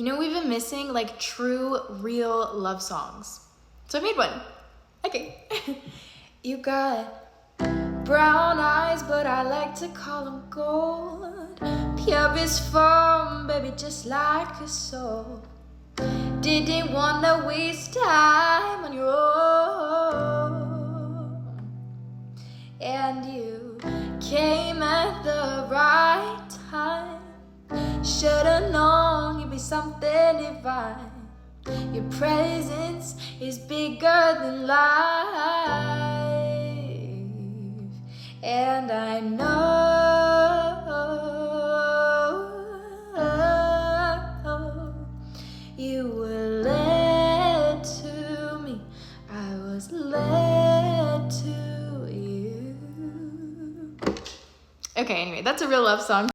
You know, we've been missing like true, real love songs. So I made one. Okay. You got brown eyes, but I like to call them gold. Purest form, baby, just like your soul. Didn't wanna waste time on your own. And you came at the right time. Should've known you'd be something divine. Your presence is bigger than life. And I know you were led to me. I was led to you. Okay, anyway, that's a real love song.